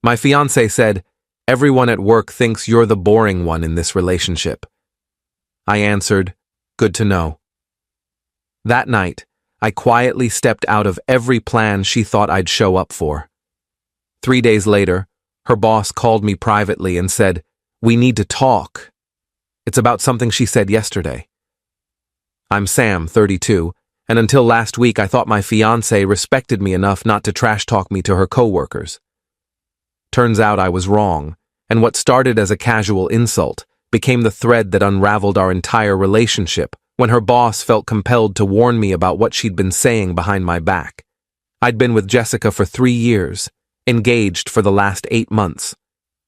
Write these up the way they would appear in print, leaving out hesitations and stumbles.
My fiancé said, "Everyone at work thinks you're the boring one in this relationship." I answered, "Good to know." That night, I quietly stepped out of every plan she thought I'd show up for. 3 days later, her boss called me privately and said, "We need to talk. It's about something she said yesterday." I'm Sam, 32, and until last week I thought my fiancé respected me enough not to trash talk me to her coworkers. Turns out I was wrong, and what started as a casual insult became the thread that unraveled our entire relationship when her boss felt compelled to warn me about what she'd been saying behind my back. I'd been with Jessica for 3 years, engaged for the last 8 months.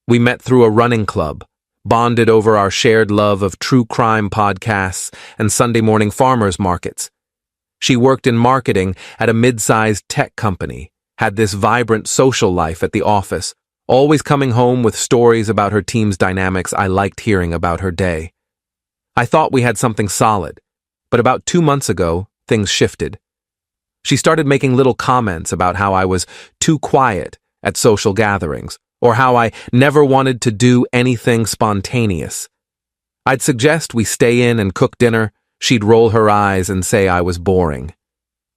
We met through a running club, bonded over our shared love of true crime podcasts and Sunday morning farmers markets. She worked in marketing at a mid-sized tech company, had this vibrant social life at the office, always coming home with stories about her team's dynamics I liked hearing about her day. I thought we had something solid, but about 2 months ago, things shifted. She started making little comments about how I was too quiet at social gatherings, or how I never wanted to do anything spontaneous. I'd suggest we stay in and cook dinner. She'd roll her eyes and say I was boring.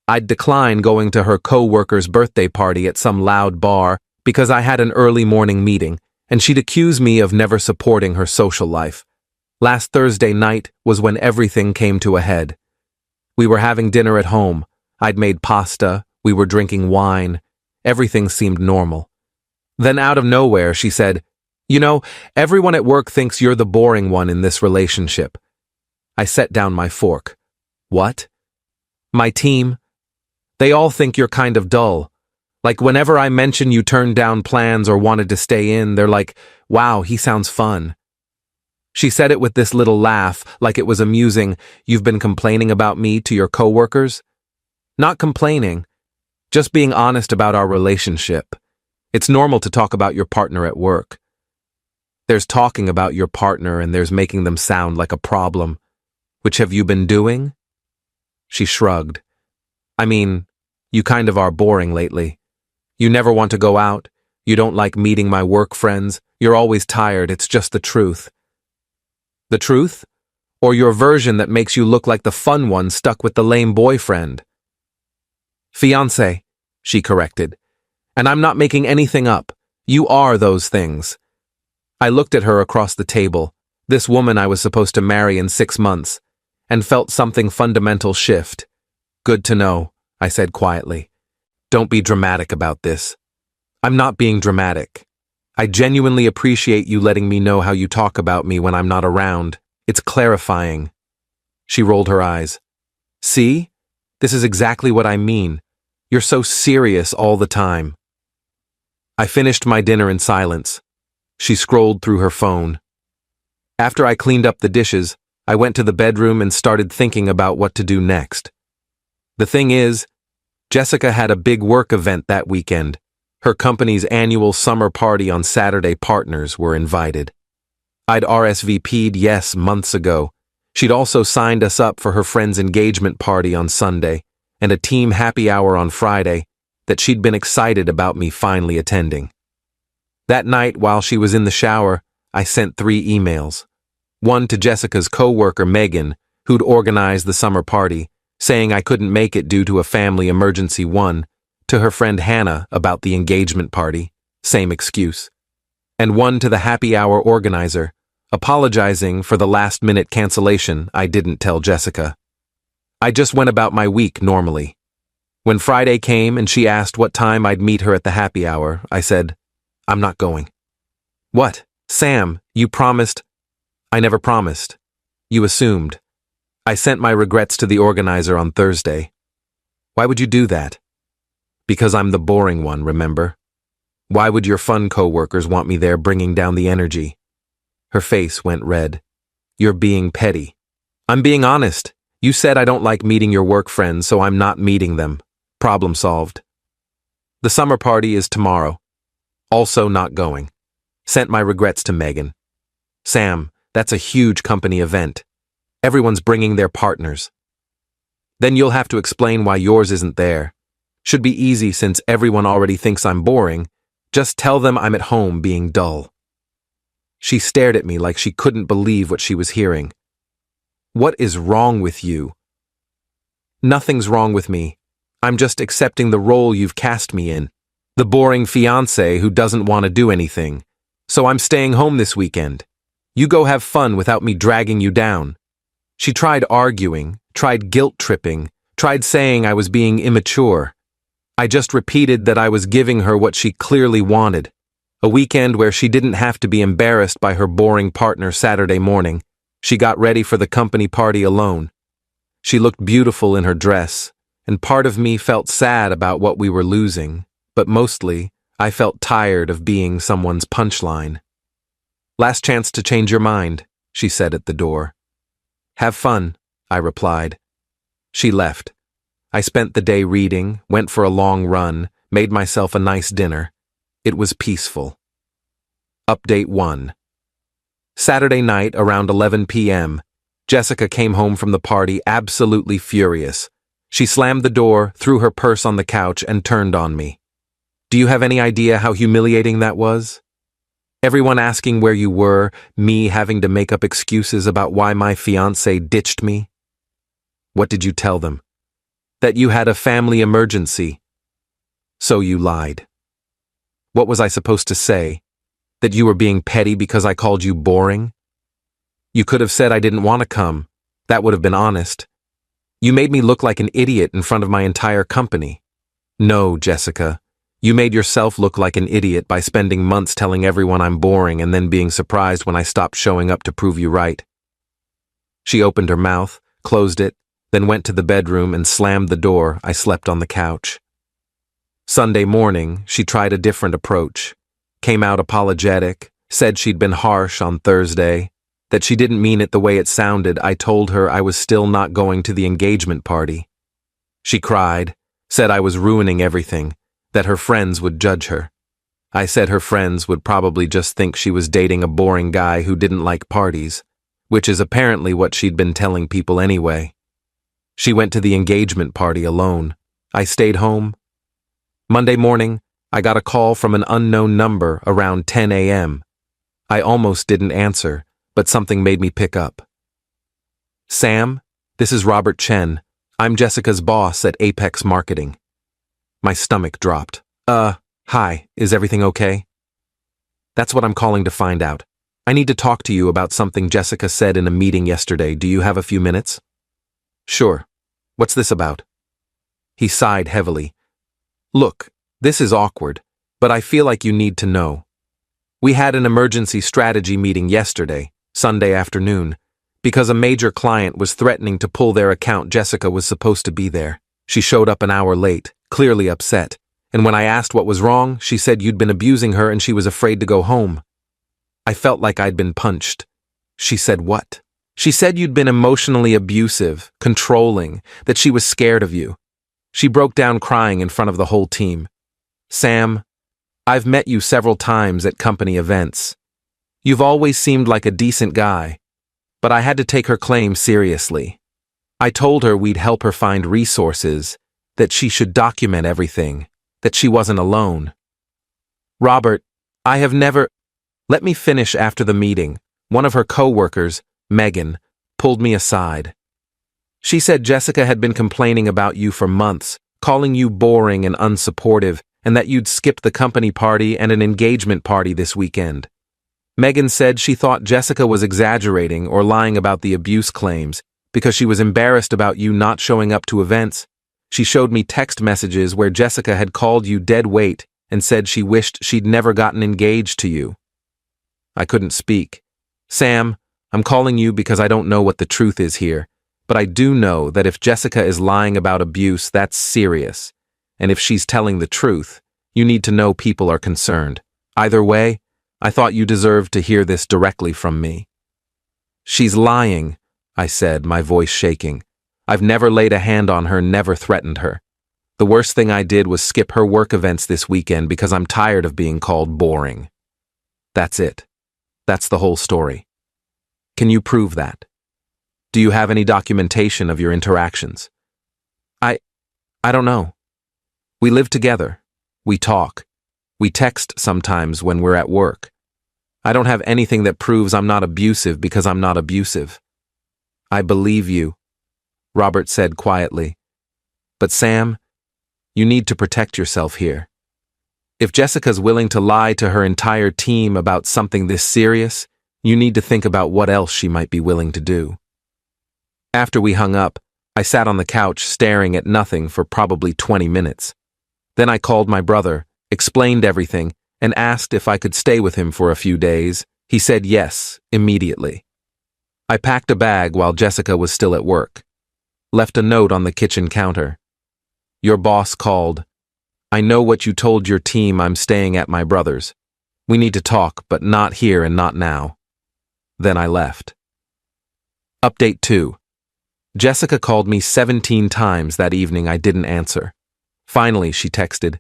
I'd decline going to her co-worker's birthday party at some loud bar because I had an early morning meeting, and she'd accuse me of never supporting her social life. Last Thursday night was when everything came to a head. We were having dinner at home. I'd made pasta, we were drinking wine. Everything seemed normal. Then out of nowhere, she said, "You know, everyone at work thinks you're the boring one in this relationship." I set down my fork. "What?" "My team. They all think you're kind of dull. Like whenever I mention you turned down plans or wanted to stay in, they're like, 'Wow, he sounds fun.'" She said it with this little laugh, like it was amusing. "You've been complaining about me to your coworkers?" Not complaining, just being honest about our relationship. It's normal to talk about your partner at work. There's talking about your partner and there's making them sound like a problem. Which have you been doing? She shrugged. "I mean, you kind of are boring lately. You never want to go out. You don't like meeting my work friends. You're always tired. It's just the truth." The truth? Or your version that makes you look like the fun one stuck with the lame boyfriend? "Fiancé," she corrected. "And I'm not making anything up. You are those things." I looked at her across the table, this woman I was supposed to marry in 6 months, and felt something fundamental shift. "Good to know," I said quietly. "Don't be dramatic about this." "I'm not being dramatic. I genuinely appreciate you letting me know how you talk about me when I'm not around. It's clarifying." She rolled her eyes. "See? This is exactly what I mean. You're so serious all the time." I finished my dinner in silence. She scrolled through her phone. After I cleaned up the dishes, I went to the bedroom and started thinking about what to do next. The thing is, Jessica had a big work event that weekend. Her company's annual summer party on Saturday. Partners were invited. I'd RSVP'd yes months ago. She'd also signed us up for her friend's engagement party on Sunday and a team happy hour on Friday that she'd been excited about me finally attending. That night, while she was in the shower, I sent 3 emails. One to Jessica's co-worker Megan, who'd organized the summer party, saying I couldn't make it due to a family emergency. One to her friend Hannah about the engagement party, same excuse. And one to the happy hour organizer, apologizing for the last-minute cancellation I didn't tell Jessica. I just went about my week normally. When Friday came and she asked what time I'd meet her at the happy hour, I said, "I'm not going." "What? Sam, you promised." "I never promised. You assumed. I sent my regrets to the organizer on Thursday." "Why would you do that?" "Because I'm the boring one, remember? Why would your fun coworkers want me there bringing down the energy?" Her face went red. "You're being petty." "I'm being honest. You said I don't like meeting your work friends, so I'm not meeting them. Problem solved." "The summer party is tomorrow. Also not going. Sent my regrets to Megan." "Sam, that's a huge company event. Everyone's bringing their partners." "Then you'll have to explain why yours isn't there. Should be easy since everyone already thinks I'm boring. Just tell them I'm at home being dull." She stared at me like she couldn't believe what she was hearing. "What is wrong with you?" "Nothing's wrong with me. I'm just accepting the role you've cast me in. The boring fiancé who doesn't want to do anything. So I'm staying home this weekend. You go have fun without me dragging you down." She tried arguing, tried guilt-tripping, tried saying I was being immature. I just repeated that I was giving her what she clearly wanted. A weekend where she didn't have to be embarrassed by her boring partner Saturday morning. She got ready for the company party alone. She looked beautiful in her dress, and part of me felt sad about what we were losing, but mostly, I felt tired of being someone's punchline. "Last chance to change your mind," she said at the door. "Have fun," I replied. She left. I spent the day reading, went for a long run, made myself a nice dinner. It was peaceful. Update 1. Saturday night around 11 p.m., Jessica came home from the party absolutely furious. She slammed the door, threw her purse on the couch, and turned on me. Do you have any idea how humiliating that was? Everyone asking where you were, me having to make up excuses about why my fiancé ditched me. What did you tell them? That you had a family emergency. So you lied. What was I supposed to say? That you were being petty because I called you boring? You could have said I didn't want to come. That would have been honest. You made me look like an idiot in front of my entire company. No, Jessica. You made yourself look like an idiot by spending months telling everyone I'm boring and then being surprised when I stopped showing up to prove you right. She opened her mouth, closed it, then went to the bedroom and slammed the door. I slept on the couch. Sunday morning, she tried a different approach. Came out apologetic, said she'd been harsh on Thursday, that she didn't mean it the way it sounded. I told her I was still not going to the engagement party. She cried, said I was ruining everything, that her friends would judge her. I said her friends would probably just think she was dating a boring guy who didn't like parties, which is apparently what she'd been telling people anyway. She went to the engagement party alone. I stayed home. Monday morning, I got a call from an unknown number around 10 a.m. I almost didn't answer, but something made me pick up. "Sam, this is Robert Chen. I'm Jessica's boss at Apex Marketing." My stomach dropped. Hi, is everything okay?" "That's what I'm calling to find out. I need to talk to you about something Jessica said in a meeting yesterday. Do you have a few minutes?" "Sure. What's this about?" He sighed heavily. "Look, this is awkward, but I feel like you need to know. We had an emergency strategy meeting yesterday, Sunday afternoon, because a major client was threatening to pull their account. Jessica was supposed to be there. She showed up an hour late, clearly upset, and when I asked what was wrong, she said you'd been abusing her and she was afraid to go home. I felt like I'd been punched." "She said what?" "She said you'd been emotionally abusive, controlling, that she was scared of you." She broke down crying in front of the whole team. "Sam, I've met you several times at company events. You've always seemed like a decent guy, but I had to take her claim seriously. I told her we'd help her find resources, that she should document everything, that she wasn't alone. Robert, I have never—" "Let me finish." After the meeting, one of her co-workers, Megan, pulled me aside. She said Jessica had been complaining about you for months, calling you boring and unsupportive, and that you'd skipped the company party and an engagement party this weekend. Megan said she thought Jessica was exaggerating or lying about the abuse claims because she was embarrassed about you not showing up to events. She showed me text messages where Jessica had called you dead weight and said she wished she'd never gotten engaged to you. I couldn't speak. "Sam, I'm calling you because I don't know what the truth is here, but I do know that if Jessica is lying about abuse, that's serious. And if she's telling the truth, you need to know people are concerned. Either way, I thought you deserved to hear this directly from me." "She's lying," I said, my voice shaking. "I've never laid a hand on her, never threatened her. The worst thing I did was skip her work events this weekend because I'm tired of being called boring. That's it. That's the whole story. Can you prove that? Do you have any documentation of your interactions?" I don't know. We live together. We talk. We text sometimes when we're at work. I don't have anything that proves I'm not abusive because I'm not abusive. I believe you, Robert said quietly. But Sam, you need to protect yourself here. If Jessica's willing to lie to her entire team about something this serious, you need to think about what else she might be willing to do. After we hung up, I sat on the couch staring at nothing for probably 20 minutes. Then I called my brother, explained everything, and asked if I could stay with him for a few days. He said yes, immediately. I packed a bag while Jessica was still at work. Left a note on the kitchen counter. Your boss called. I know what you told your team. I'm staying at my brother's. We need to talk, but not here and not now. Then I left. Update 2. Jessica called me 17 times that evening. I didn't answer. Finally, she texted,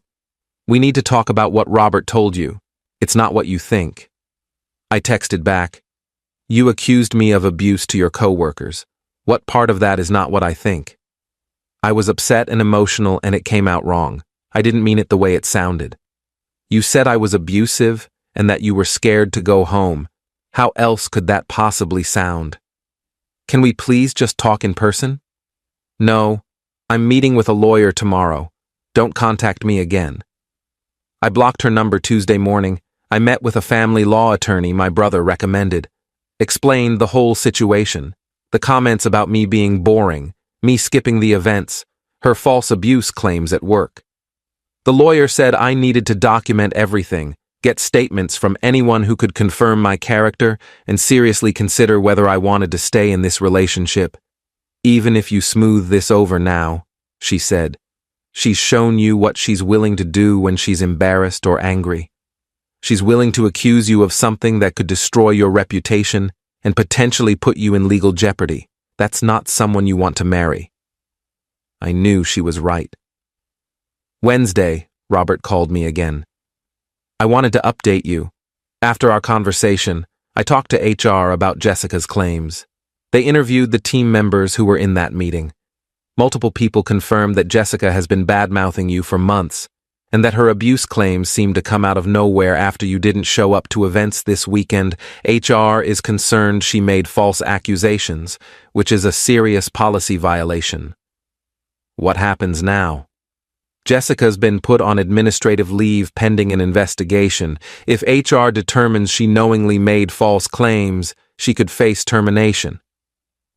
"We need to talk about what Robert told you. It's not what you think." I texted back, "You accused me of abuse to your coworkers. What part of that is not what I think?" I was upset and emotional, and it came out wrong. I didn't mean it the way it sounded. You said I was abusive and that you were scared to go home. How else could that possibly sound? Can we please just talk in person? No, I'm meeting with a lawyer tomorrow. Don't contact me again. I blocked her number Tuesday morning. I met with a family law attorney my brother recommended. Explained the whole situation. The comments about me being boring, me skipping the events, her false abuse claims at work. The lawyer said I needed to document everything, get statements from anyone who could confirm my character, and seriously consider whether I wanted to stay in this relationship. Even if you smooth this over now, she said, she's shown you what she's willing to do when she's embarrassed or angry. She's willing to accuse you of something that could destroy your reputation and potentially put you in legal jeopardy. That's not someone you want to marry. I knew she was right. Wednesday, Robert called me again. I wanted to update you. After our conversation, I talked to HR about Jessica's claims. They interviewed the team members who were in that meeting. Multiple people confirmed that Jessica has been bad-mouthing you for months, and that her abuse claims seem to come out of nowhere after you didn't show up to events this weekend. HR is concerned she made false accusations, which is a serious policy violation. What happens now? Jessica's been put on administrative leave pending an investigation. If HR determines she knowingly made false claims, she could face termination.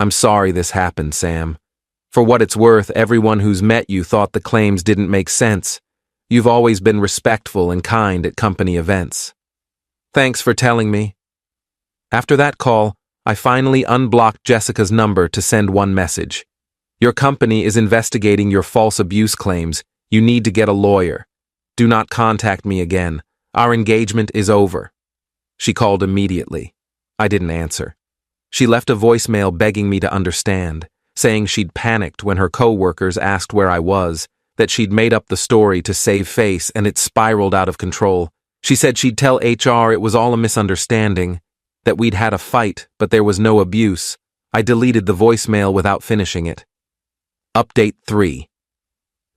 I'm sorry this happened, Sam. For what it's worth, everyone who's met you thought the claims didn't make sense. You've always been respectful and kind at company events. Thanks for telling me. After that call, I finally unblocked Jessica's number to send one message. Your company is investigating your false abuse claims. You need to get a lawyer. Do not contact me again. Our engagement is over. She called immediately. I didn't answer. She left a voicemail begging me to understand, saying she'd panicked when her coworkers asked where I was, that she'd made up the story to save face and it spiraled out of control. She said she'd tell HR it was all a misunderstanding, that we'd had a fight but there was no abuse. I deleted the voicemail without finishing it. Update 3.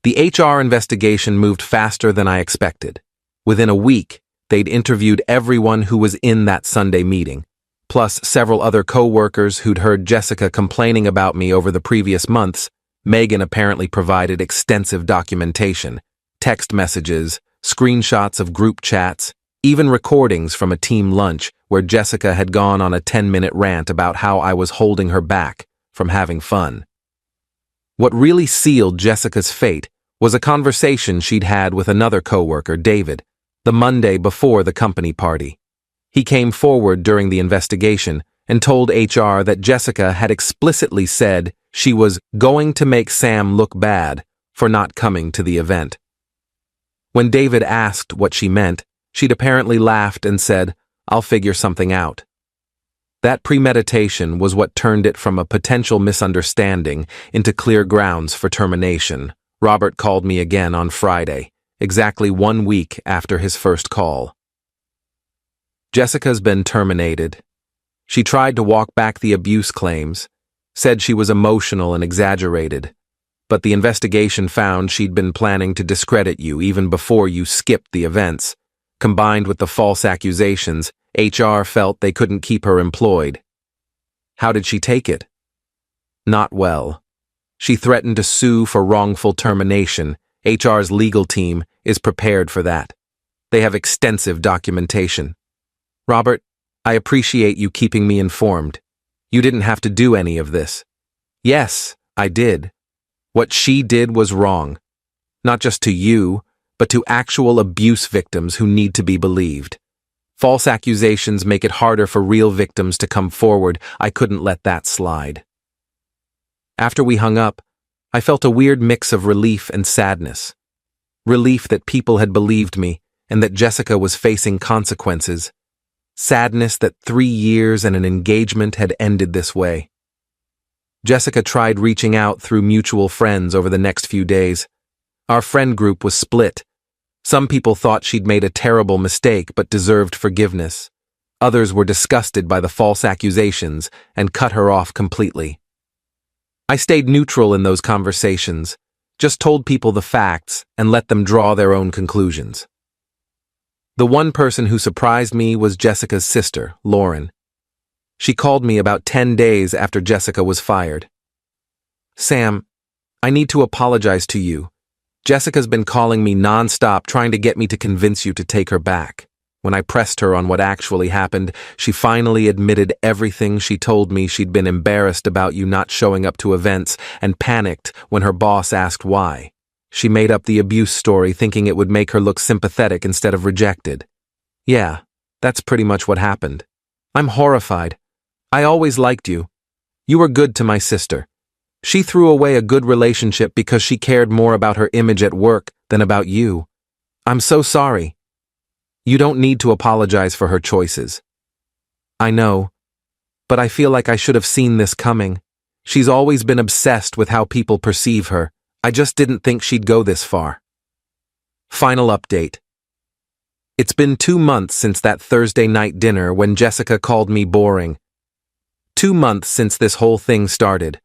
The HR investigation moved faster than I expected. Within a week, they'd interviewed everyone who was in that Sunday meeting, plus several other co-workers who'd heard Jessica complaining about me over the previous months. Megan apparently provided extensive documentation, text messages, screenshots of group chats, even recordings from a team lunch where Jessica had gone on a 10-minute rant about how I was holding her back from having fun. What really sealed Jessica's fate was a conversation she'd had with another coworker, David, the Monday before the company party. He came forward during the investigation and told HR that Jessica had explicitly said she was going to make Sam look bad for not coming to the event. When David asked what she meant, she'd apparently laughed and said, "I'll figure something out." That premeditation was what turned it from a potential misunderstanding into clear grounds for termination. Robert called me again on Friday, exactly 1 week after his first call. Jessica's been terminated. She tried to walk back the abuse claims, said she was emotional and exaggerated, but the investigation found she'd been planning to discredit you even before you skipped the events. Combined with the false accusations, HR felt they couldn't keep her employed. How did she take it? Not well. She threatened to sue for wrongful termination. HR's legal team is prepared for that. They have extensive documentation. Robert, I appreciate you keeping me informed. You didn't have to do any of this. Yes, I did. What she did was wrong. Not just to you, but to actual abuse victims who need to be believed. False accusations make it harder for real victims to come forward. I couldn't let that slide. After we hung up, I felt a weird mix of relief and sadness. Relief that people had believed me and that Jessica was facing consequences. Sadness that 3 years and an engagement had ended this way. Jessica tried reaching out through mutual friends over the next few days. Our friend group was split. Some people thought she'd made a terrible mistake but deserved forgiveness. Others were disgusted by the false accusations and cut her off completely. I stayed neutral in those conversations, just told people the facts and let them draw their own conclusions. The one person who surprised me was Jessica's sister, Lauren. She called me about 10 days after Jessica was fired. Sam, I need to apologize to you. Jessica's been calling me nonstop trying to get me to convince you to take her back. When I pressed her on what actually happened, she finally admitted everything. She told me she'd been embarrassed about you not showing up to events and panicked when her boss asked why. She made up the abuse story thinking it would make her look sympathetic instead of rejected. Yeah, that's pretty much what happened. I'm horrified. I always liked you. You were good to my sister. She threw away a good relationship because she cared more about her image at work than about you. I'm so sorry. You don't need to apologize for her choices. I know, but I feel like I should have seen this coming. She's always been obsessed with how people perceive her. I just didn't think she'd go this far. Final update. It's been 2 months since that Thursday night dinner when Jessica called me boring. 2 months since this whole thing started.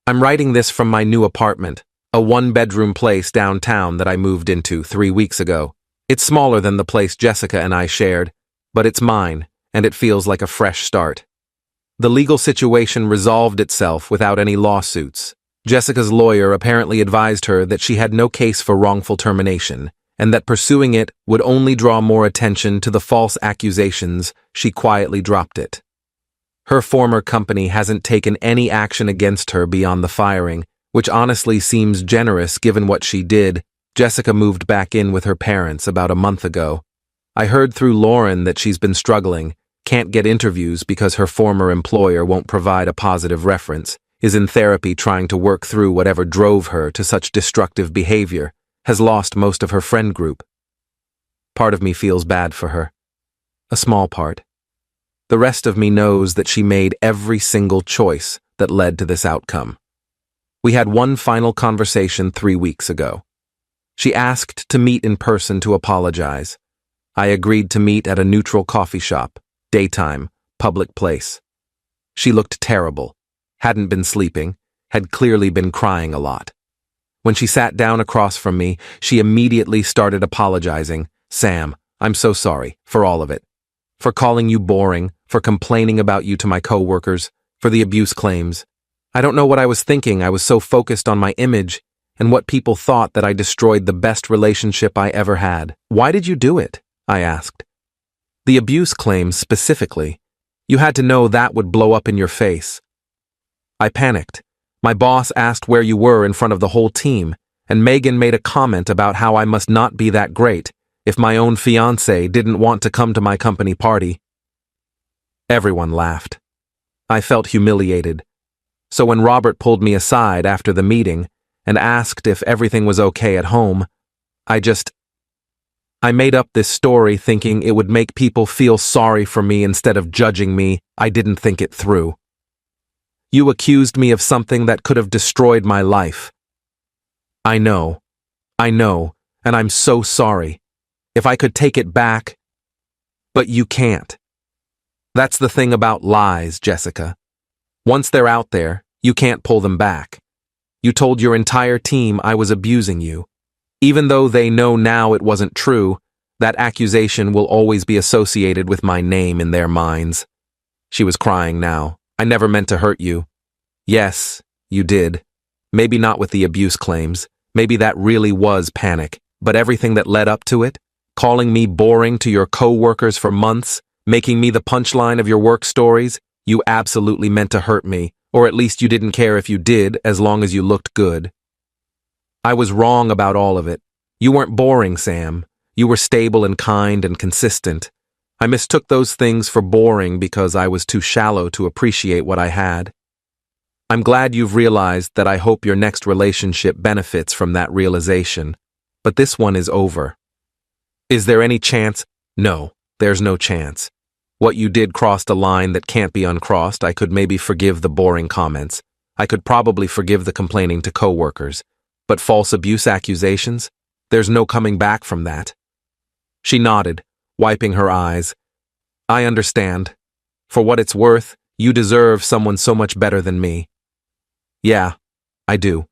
I'm writing this from my new apartment, a 1-bedroom place downtown that I moved into 3 weeks ago. It's smaller than the place Jessica and I shared, but it's mine, and it feels like a fresh start. The legal situation resolved itself without any lawsuits. Jessica's lawyer apparently advised her that she had no case for wrongful termination, and that pursuing it would only draw more attention to the false accusations. She quietly dropped it. Her former company hasn't taken any action against her beyond the firing, which honestly seems generous given what she did. Jessica moved back in with her parents about a month ago. I heard through Lauren that she's been struggling, can't get interviews because her former employer won't provide a positive reference, is in therapy trying to work through whatever drove her to such destructive behavior, has lost most of her friend group. Part of me feels bad for her. A small part. The rest of me knows that she made every single choice that led to this outcome. We had one final conversation 3 weeks ago. She asked to meet in person to apologize. I agreed to meet at a neutral coffee shop, daytime, public place. She looked terrible, hadn't been sleeping, had clearly been crying a lot. When she sat down across from me, she immediately started apologizing. Sam, I'm so sorry for all of it. For calling you boring, for complaining about you to my coworkers, for the abuse claims. I don't know what I was thinking. I was so focused on my image and what people thought that I destroyed the best relationship I ever had. Why did you do it? I asked. The abuse claims specifically. You had to know that would blow up in your face. I panicked. My boss asked where you were in front of the whole team, and Megan made a comment about how I must not be that great if my own fiancé didn't want to come to my company party. Everyone laughed. I felt humiliated. So when Robert pulled me aside after the meeting and asked if everything was okay at home, I made up this story thinking it would make people feel sorry for me instead of judging me. I didn't think it through. You accused me of something that could have destroyed my life. I know, and I'm so sorry. If I could take it back, but you can't. That's the thing about lies, Jessica. Once they're out there, you can't pull them back. You told your entire team I was abusing you. Even though they know now it wasn't true, That accusation will always be associated with my name in their minds. She was crying now. I never meant to hurt you. Yes, you did. Maybe not with the abuse claims. Maybe that really was panic. But everything that led up to it, calling me boring to your co-workers for months, making me the punchline of your work stories, you absolutely meant to hurt me, or at least you didn't care if you did, as long as you looked good. I was wrong about all of it. You weren't boring, Sam. You were stable and kind and consistent. I mistook those things for boring because I was too shallow to appreciate what I had. I'm glad you've realized that. I hope your next relationship benefits from that realization. But this one is over. Is there any chance? No, there's no chance. What you did crossed a line that can't be uncrossed. I could maybe forgive the boring comments. I could probably forgive the complaining to coworkers. But false abuse accusations? There's no coming back from that. She nodded, wiping her eyes. I understand. For what it's worth, you deserve someone so much better than me. Yeah, I do.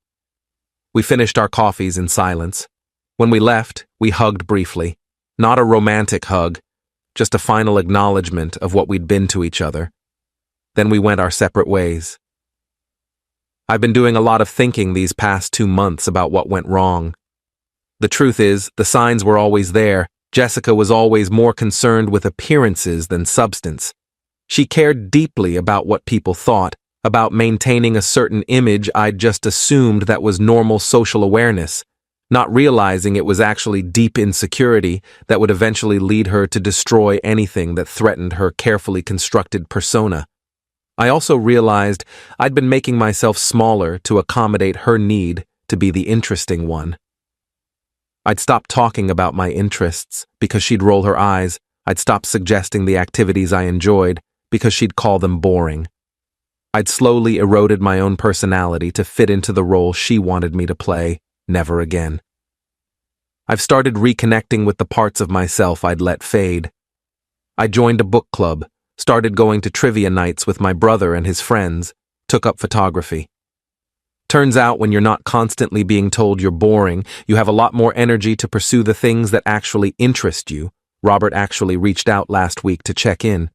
We finished our coffees in silence. When we left, we hugged briefly. Not a romantic hug, just a final acknowledgement of what we'd been to each other. Then we went our separate ways. I've been doing a lot of thinking these past 2 months about what went wrong. The truth is, the signs were always there. Jessica was always more concerned with appearances than substance. She cared deeply about what people thought, about maintaining a certain image I'd just assumed that was normal social awareness, not realizing it was actually deep insecurity that would eventually lead her to destroy anything that threatened her carefully constructed persona. I also realized I'd been making myself smaller to accommodate her need to be the interesting one. I'd stop talking about my interests because she'd roll her eyes. I'd stop suggesting the activities I enjoyed because she'd call them boring. I'd slowly eroded my own personality to fit into the role she wanted me to play. Never again. I've started reconnecting with the parts of myself I'd let fade. I joined a book club, started going to trivia nights with my brother and his friends, took up photography. Turns out when you're not constantly being told you're boring, you have a lot more energy to pursue the things that actually interest you. Robert actually reached out last week to check in.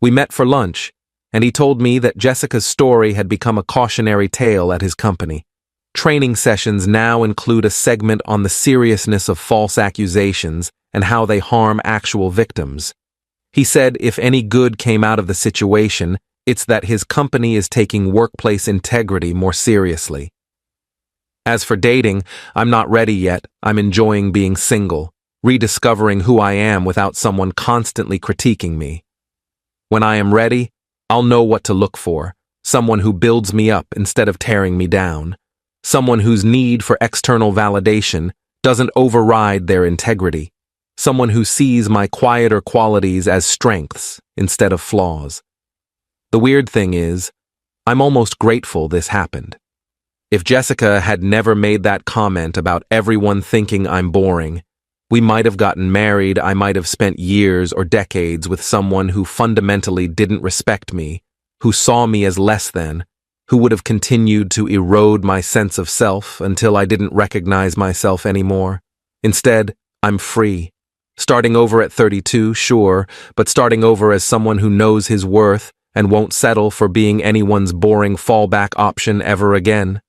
We met for lunch, and he told me that Jessica's story had become a cautionary tale at his company. Training sessions now include a segment on the seriousness of false accusations and how they harm actual victims. He said if any good came out of the situation, it's that his company is taking workplace integrity more seriously. As for dating, I'm not ready yet. I'm enjoying being single, rediscovering who I am without someone constantly critiquing me. When I am ready, I'll know what to look for. Someone who builds me up instead of tearing me down. Someone whose need for external validation doesn't override their integrity. Someone who sees my quieter qualities as strengths instead of flaws. The weird thing is, I'm almost grateful this happened. If Jessica had never made that comment about everyone thinking I'm boring, we might have gotten married. I might have spent years or decades with someone who fundamentally didn't respect me, who saw me as less than, who would have continued to erode my sense of self until I didn't recognize myself anymore. Instead, I'm free. Starting over at 32, sure, but starting over as someone who knows his worth and won't settle for being anyone's boring fallback option ever again.